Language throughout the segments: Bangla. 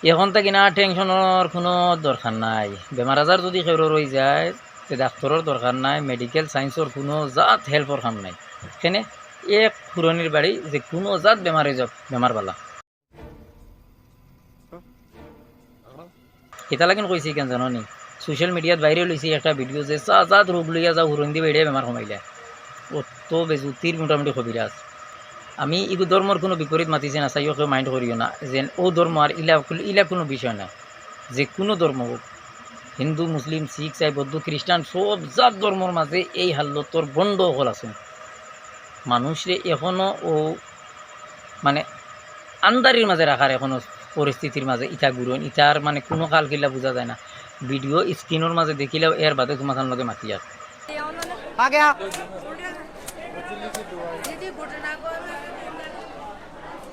এখন থেকে না টেনশনের কোনো দরকার নাই। বেমার আজার যদি কেউ রয়ে যায় তো ডাক্তরের দরকার নাই, মেডিকেল সায়েন্সের কোনো জাত হেল্পর কাম নাই। কেনে এক পুরনির বাড়ি যে কোনো জাত বেমারে যাক বেমারবালা এটা লাগিন কইছি কেন জানো নি? সোশ্যাল মিডিয়াত ভাইরাল হয়েছে একটা ভিডিও যে চা জাত রোগ লইয়া যাও হুরন দি বেড়ে বেমার কমাইলে অত বেজুতির মোটামুটি কবিরাজ। আমি ইগু ধর্মর কোনো বিপরীত মাতিছে না, চাইও কেউ মাইন্ড করিও না যে ও ধর্ম আর ইলা ইলা কোনো বিষয় না। যে কোনো ধর্ম হোক, হিন্দু মুসলিম শিখ চাই বৌদ্ধ খ্রিস্টান সব জাত ধর্মর মাঝে এই হাল্লতর বন্ধ হল আছে। মানুষরে এখনও ও মানে আন্দারির মাঝে রাখার এখনও পরিস্থিতির মাঝে ইটা গুরন ইটার মানে কোনো কাল কিলা বোঝা যায় না। ভিডিও স্ক্রিনের মাঝে দেখিলেও এর বাদে তোমার লগে মাতি আর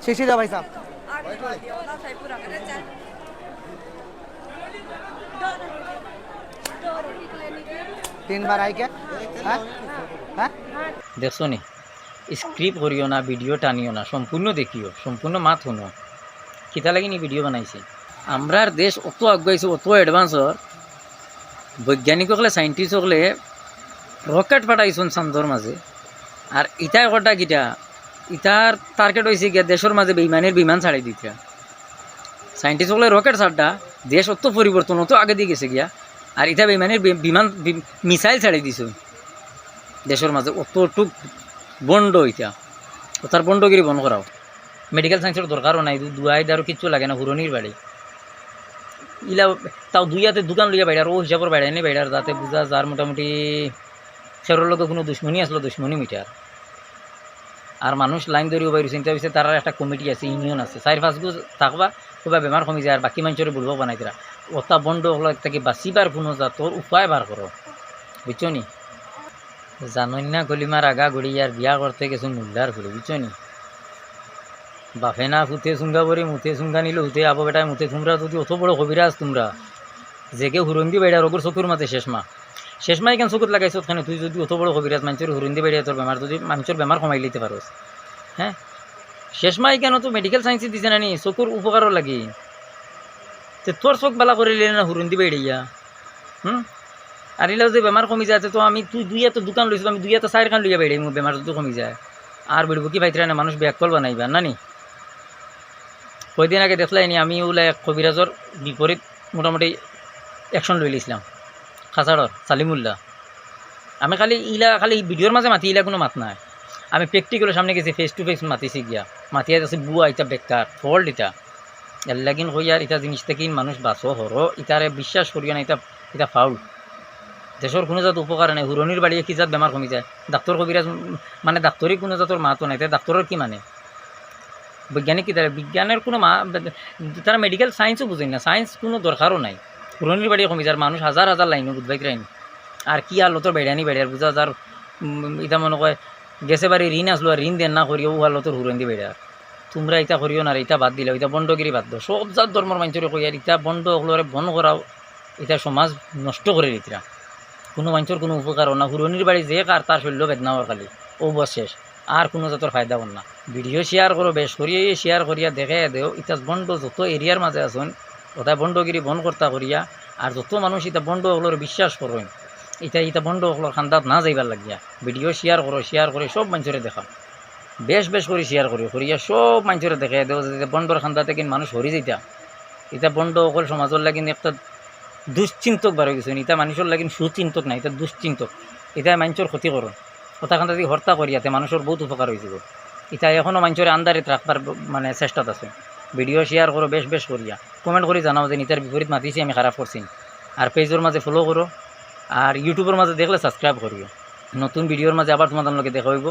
शीशी दो भाई साहब। 3 बार आई क्या? দেখছো নি? স্ক্রিপ্ট করিও না, ভিডিও টানিও না, সম্পূর্ণ দেখিও, সম্পূর্ণ মাত শুনো। কিতা লাগি নি ভিডিও বানাইছে। আমরার দেশ অত আগাইছে, অত অ্যাডভান্স, বৈজ্ঞানিক হলে সাইন্টিস্ট হলে রকেট পাঠাইছুন চান্দর মাঝে। আর ইটার কটা কিটা ইটার টার্গেট হয়েছে গিয়া দেশের মাঝে বেইমানের বিমান ছাড়াই দিতে। সাইন্টিস্ট হলে রকেট ছাড়টা দেশ অত পরিবর্তন অত আগে দিয়ে গেছে গিয়া, আর ইটা বেইমানের বিমান মিসাইল ছাড়াই দিছ দেশের মাঝে। অতটুক বন্ড ইটা, ও তার বন্ডগিরি বন্ধ করাও। মেডিকেল সায়েন্সের দরকারও নাই, দুয়াই দারও কিচ্ছু লাগে না। হুরনির বাড়ি ইলা তাও দুই হাতে দোকান লইয়া বাইরে, আর ও হিসাবের বাইরে নেই বাইরে, যাতে বুঝা যার মোটামুটি সেরোর লোক কোনো দুশ্মনী আসলো, দুশ্মনী মিটার। আর মানুষ লাইন ধরিও বাইরে চিন্তা হয়েছে, তার একটা কমিটি আছে, ইউনিয়ন আছে, 4-5 গো থাকবা খুব বেমার কমি যায়। আর বাকি মানুষের বলবো বানাই তারা ওটা বন্ধ হলো থেকে বাঁচিবার কোনো তোর উপায় বার করো, বুঝছো নি? জানই না গলিমার আগা গড়ি আর বিয়া করতে গেছো মুল্লার ঘুরে, বুঝছো নি? বাফে না ফুতে চুঙ্গা পরি মুতে চুঙ্গা নিলে হুতে আবো বেটায় মুতে, তোমরা যদি অত বড় কবিরাজ তোমরা জেগে হুরন্দি বেড়া রোগর চকুর মাতে শেষমা এখান চকুত লাগাইছ ওখানে। তুই যদি অত বড় কবিরাজ মানুষের হুরন্দি বেড়িয়া তোর বেমার যদি মানুষের বেমার কমাই লিতে পারোস, হ্যাঁ শেষমা কেন তো মেডিকেল সায়েন্সে দিছে না নি চকুর উপকারও লাগি, তো তোর চোখ বালা করে লিলে না হুরন্দি বেড়িয়া। আর এলাও যে বেমার কমি যায় তো আমি তুই দুই এত দোকান লইছিল, আমি 2-4 খান লইয়া বেড়ে মোৰ বেমার যদি কমি যায় আর বেড়ব কি পাইতে না মানুষ ব্যাকল বানাইবা না নি? কয়দিন আগে দেখলাই নি আমি ওলা এক কবিরাজর বিপরীত মোটামুটি অ্যাকশন লই লিছিলাম, খাসাড়র সালিমুল্লাহ। আমি খালি ভিডিওর মাঝে মাতি, ইলা কোনো মাত নাই। আমি প্র্যাকটিক্যালের সামনে গেছি, ফেস টু ফেস মাতিছি গিয়া, মাতিয়া যাচ্ছে বুয়া ইটা বেকার ফল্ট ইটা এলাগিন হইয়ার ইটা জিনিস থেকে মানুষ বাঁচো হরো, ইটারে বিশ্বাস করিও না, ইটা ফাউল। দেশের কোনো জাত উপকার নাই। হুরনির বাড়িয়ে কি জাত বেমার কমি যায়? ডাক্তার কবিরাজ মানে ডাক্তারই কোনো জাতর মাতো নাই, তাই ডাক্তারের কি মানে? বৈজ্ঞানিক কী তারা বিজ্ঞানের কোনো তারা মেডিকেল সায়েন্সও বুঝেন না, সায়েন্স কোনো দরকারও নাই। হুরনির বাড়িয়ে কমি যায় মানুষ হাজার হাজার লাইনও বুধবাইক রাইন। আর কি আলোতর বেড়ানি বেড়ার বুঝা যার ইটা মনে কয় গেছে বাড়ি ঋণ আসলো আর ঋণ দেন না করিও ও আলোতর হুরন্দি বেড়ার। তোমরা ইটা করিও না, ইটা বাদ দিলে ইটা বন্ডগিরি বাদ দাও। সব জাত ধর্মর মানুষের কই আর ইটা বন্ড ওগুলোরে বন করাও, এটা সমাজ নষ্ট করে দিতরা। কোনো মানুষের কোনো উপকারও না। হুরনির বাড়ি যে কার তার শৈল্য বেদনা হওয়ার খালি ও বস শেষ, আর কোনো জাতর ফায়দা কর না। ভিডিও শেয়ার করো, বেশ করিয়ে শেয়ার করিয়া দেখে দেও ইটা বন্ড যত এরিয়ার মাঝে আসুন ওটা বন্ডগিরি বন কর্তা করিয়া। আর যত মানুষ ইটা বন্ড ওগুলোর বিশ্বাস করেন, ইটা বন্ড ওগুলোর খান্দাত না যাইবার লাগিয়া ভিডিও শেয়ার করো, শেয়ার করে সব মানুষের দেখা, বেশ করে শেয়ার করিয়া সব মানুষের দেখে দেও যে বন্ডর খান্দা থেকে মানুষ হরি যেটা এটা বন্ড অকল সমাজের লাগিন একটা দুশ্চিন্তক বার হয়ে গেছে। এটা মানুষের লাগিন সুচিন্তক নাই, এটা দুশ্চিন্তক। এটা মানুষের ক্ষতি করো কথাখান যদি হত্যা করিয়াতে মানুষের বহুত উপকার হয়ে যাব। এটা এখনও মানুষের আন্দারিত রাখবার মানে চেষ্টাত আছে। ভিডিও শেয়ার করো বেশ করিয়া, কমেন্ট করে জানাও যে নিতার বিপরীত মাতিছি আমি খারাপ করছি। আর পেজের মাঝে ফলো করো, আর ইউটিউবের মাঝে দেখলে সাবস্ক্রাইব করিও। নতুন ভিডিওর মাঝে আবার তোমাদের লগে দেখা হইব।